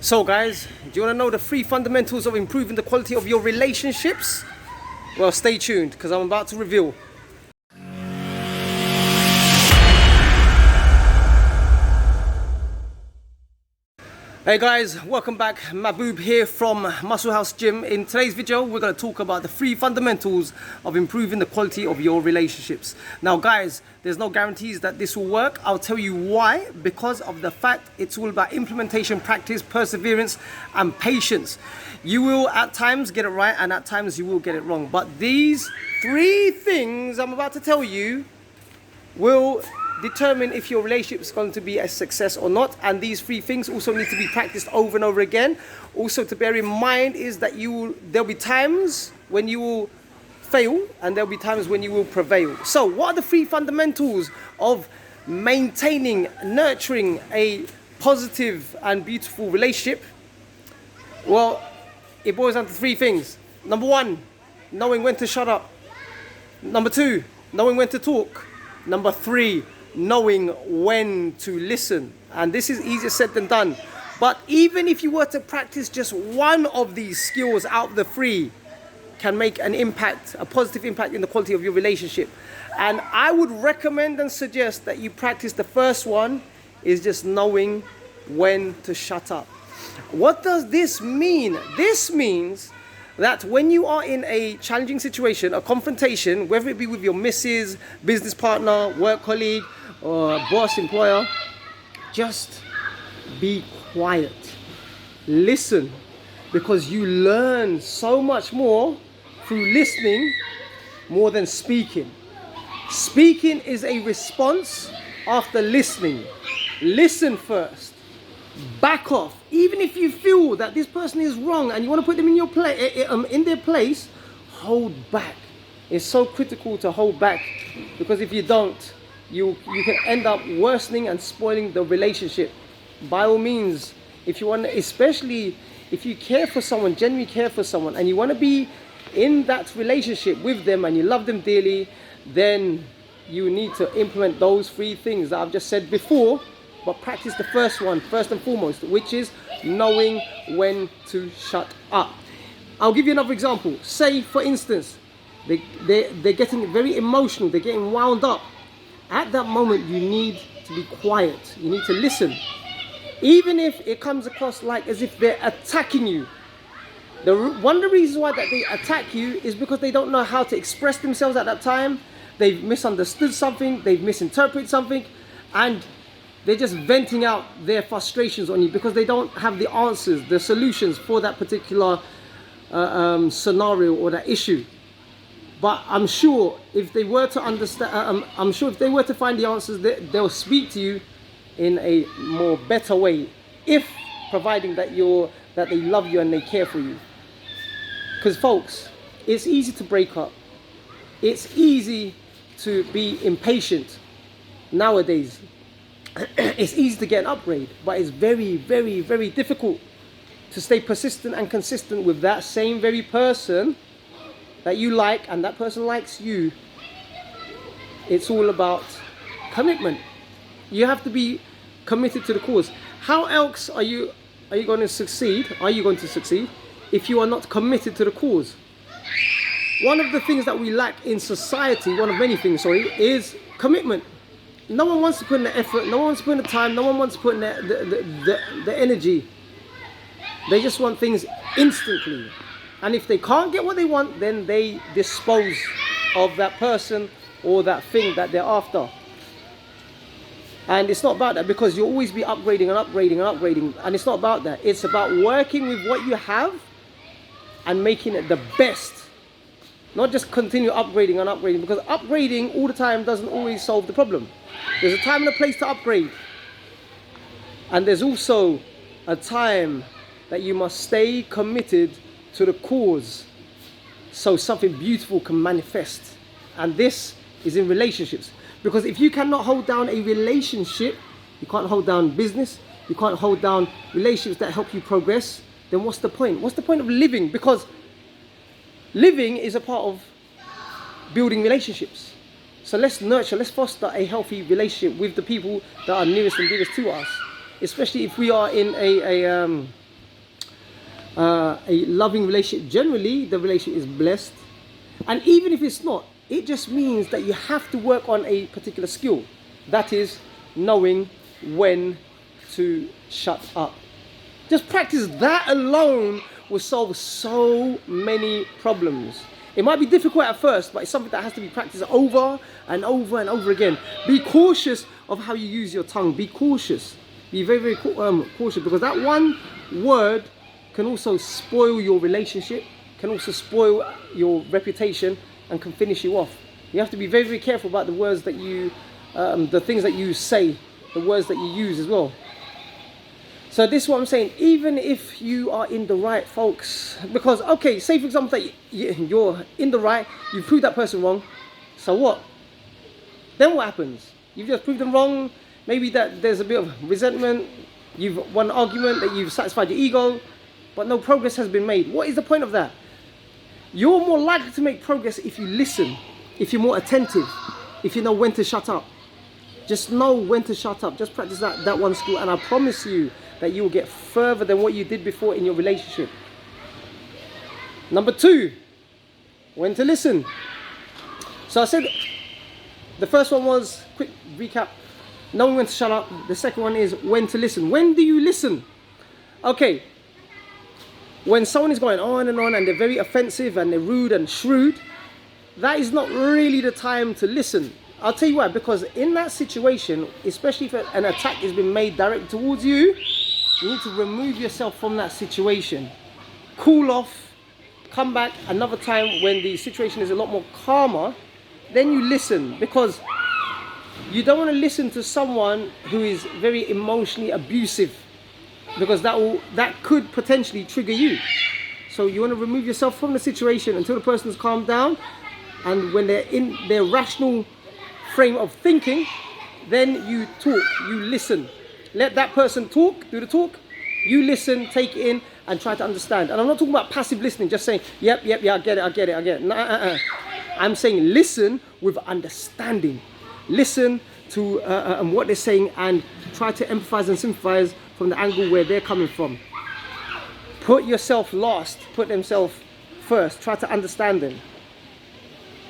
So guys, do you want to know the 3 fundamentals of improving the quality of your relationships? Well, stay tuned because I'm about to reveal. Hey guys, welcome back. Mahboob here from Muscle House Gym. In today's video, we're going to talk about the 3 fundamentals of improving the quality of your relationships. Now guys, there's no guarantees that this will work. I'll tell you why. Because of the fact it's all about implementation, practice, perseverance, and patience. You will at times get it right and at times you will get it wrong. But these 3 things I'm about to tell you will determine if your relationship is going to be a success or not. And these 3 things also need to be practiced over and over again. Also to bear in mind is that there'll be times when you will fail and there'll be times when you will prevail. So what are the 3 fundamentals of maintaining, nurturing a positive and beautiful relationship? Well, it boils down to 3 things. Number 1, knowing when to shut up. Number 2, knowing when to talk. Number 3, knowing when to listen. And this is easier said than done. But even if you were to practice just one of these skills out of the 3, can make an impact, a positive impact in the quality of your relationship. And I would recommend and suggest that you practice the first one, is just knowing when to shut up. What does this mean? This means that when you are in a challenging situation, a confrontation, whether it be with your missus, business partner, work colleague, or boss, employer, just be quiet. Listen, because you learn so much more through listening more than speaking. Speaking is a response after listening. Listen first. Back off. Even if you feel that this person is wrong and you want to put them in your in their place, hold back. It's so critical to hold back, because if you don't, you can end up worsening and spoiling the relationship. By all means, if you want, especially if you care for someone, genuinely care for someone, and you want to be in that relationship with them and you love them dearly, then you need to implement those 3 things that I've just said before. But practice the first one, first and foremost, which is knowing when to shut up. I'll give you another example. Say, for instance, they're getting very emotional, they're getting wound up. At that moment, you need to be quiet. You need to listen. Even if it comes across like as if they're attacking you. One of the reasons why that they attack you is because they don't know how to express themselves at that time. They've misunderstood something, they've misinterpreted something, and they're just venting out their frustrations on you because they don't have the answers, the solutions for that particular scenario or that issue. But I'm sure if they were to understand, I'm sure if they were to find the answers, they'll speak to you in a more better way, if providing that they love you and they care for you. Because folks, it's easy to break up. It's easy to be impatient nowadays. It's easy to get an upgrade, but it's very, very, very difficult to stay persistent and consistent with that same very person that you like and that person likes you. It's all about commitment. You have to be committed to the cause. How else are you going to succeed? Are you going to succeed if you are not committed to the cause? One of the things that we lack in society, one of many things, sorry, is commitment. No one wants to put in the effort, no one wants to put in the time, no one wants to put in the energy. They just want things instantly. And if they can't get what they want, then they dispose of that person or that thing that they're after. And it's not about that, because you'll always be upgrading and upgrading and upgrading. And it's not about that. It's about working with what you have and making it the best. Not just continue upgrading and upgrading, because upgrading all the time doesn't always solve the problem. There's a time and a place to upgrade. And there's also a time that you must stay committed to the cause so something beautiful can manifest. And this is in relationships. Because if you cannot hold down a relationship, you can't hold down business, you can't hold down relationships that help you progress, then what's the point? What's the point of living? Because living is a part of building relationships. So let's nurture, let's foster a healthy relationship with the people that are nearest and dearest to us. Especially if we are in a loving relationship, generally the relationship is blessed. And even if it's not, it just means that you have to work on a particular skill. That is knowing when to shut up. Just practice that alone will solve so many problems. It might be difficult at first, but it's something that has to be practiced over and over and over again. Be cautious of how you use your tongue. Be cautious. Be very, very cautious, because that one word can also spoil your relationship, can also spoil your reputation, and can finish you off. You have to be very, very careful about the words that you, the things that you say, the words that you use as well. So this is what I'm saying, even if you are in the right, folks, because, okay, say for example that you're in the right, you proved that person wrong, so what? Then what happens? You've just proved them wrong, maybe that there's a bit of resentment, you've won an argument, that you've satisfied your ego, but no progress has been made. What is the point of that? You're more likely to make progress if you listen, if you're more attentive, if you know when to shut up. Just know when to shut up. Just practice that one skill, and I promise you that you will get further than what you did before in your relationship. Number 2, when to listen. So I said the first one was, quick recap, knowing when to shut up. The second one is when to listen. When do you listen? Okay, when someone is going on and they're very offensive and they're rude and shrewd, that is not really the time to listen. I'll tell you why, because in that situation, especially if an attack has been made directly towards you, you need to remove yourself from that situation. Cool off, come back another time when the situation is a lot more calmer, then you listen, because you don't want to listen to someone who is very emotionally abusive, because that could potentially trigger you. So you want to remove yourself from the situation until the person's calmed down, and when they're in their rational frame of thinking, then you talk, you listen. Let that person talk, do the talk, you listen, take it in, and try to understand. And I'm not talking about passive listening, just saying, yep, yeah, I get it. No, I'm saying listen with understanding. Listen to what they're saying, and try to empathize and sympathize from the angle where they're coming from. Put yourself last, put themselves first, try to understand them.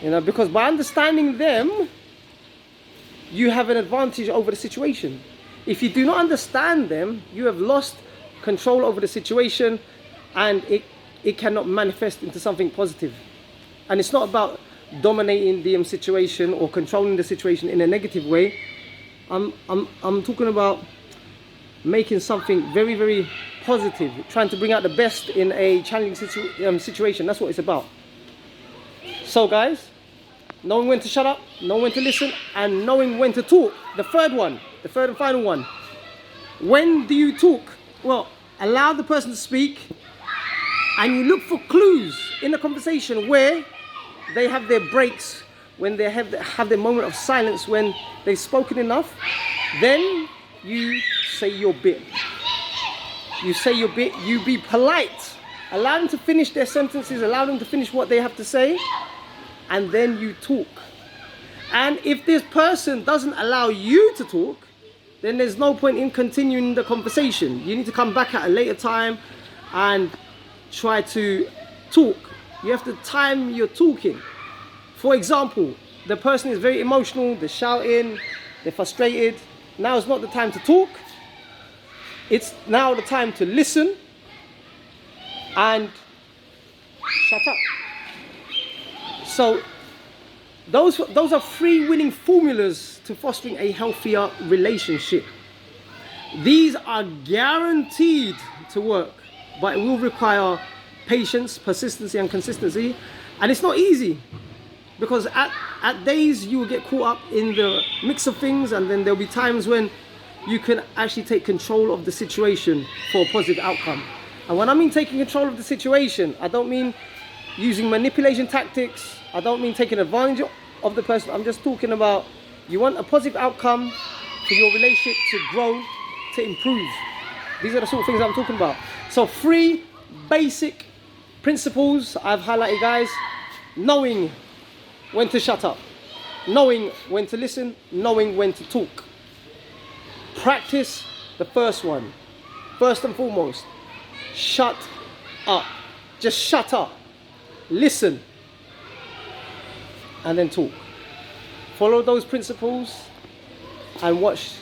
You know, because by understanding them, you have an advantage over the situation. If you do not understand them, you have lost control over the situation, and it cannot manifest into something positive. And it's not about dominating the situation or controlling the situation in a negative way. I'm talking about making something very, very positive, trying to bring out the best in a challenging situation. That's what it's about. So guys, knowing when to shut up, knowing when to listen, and knowing when to talk. The third and final one. When do you talk? Well, allow the person to speak, and you look for clues in the conversation where they have their breaks, when they have their moment of silence, when they've spoken enough. Then you say your bit. You say your bit, you be polite. Allow them to finish their sentences, allow them to finish what they have to say, and then you talk. And if this person doesn't allow you to talk, then there's no point in continuing the conversation. You need to come back at a later time and try to talk. You have to time your talking. For example, the person is very emotional, they're shouting, they're frustrated. Now is not the time to talk. It's now the time to listen and shut up. So those are 3 winning formulas to fostering a healthier relationship. These are guaranteed to work, but it will require patience, persistency, and consistency. And it's not easy, because at days you will get caught up in the mix of things, and then there'll be times when you can actually take control of the situation for a positive outcome. And when I mean taking control of the situation, I don't mean using manipulation tactics. I don't mean taking advantage of the person. I'm just talking about, you want a positive outcome for your relationship to grow, to improve. These are the sort of things I'm talking about. So 3 basic principles I've highlighted, guys. Knowing when to shut up, knowing when to listen, knowing when to talk. Practice the first one. First and foremost, shut up. Just shut up. Listen. And then talk. Follow those principles and watch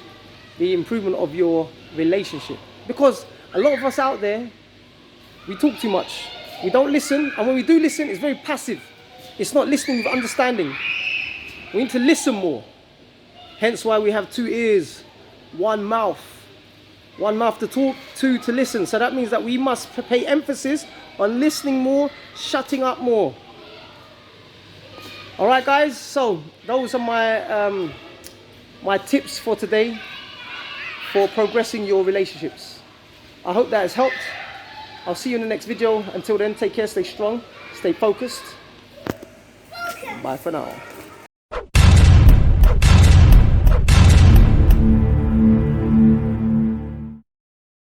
the improvement of your relationship. Because a lot of us out there, we talk too much. We don't listen, and when we do listen, it's very passive. It's not listening with understanding. We need to listen more. Hence why we have 2 ears, 1 mouth. 1 mouth to talk, 2 to listen. So that means that we must pay emphasis on listening more, shutting up more. All right, guys. So those are my my tips for today for progressing your relationships. I hope that has helped. I'll see you in the next video. Until then, take care, stay strong, stay focused. Bye for now.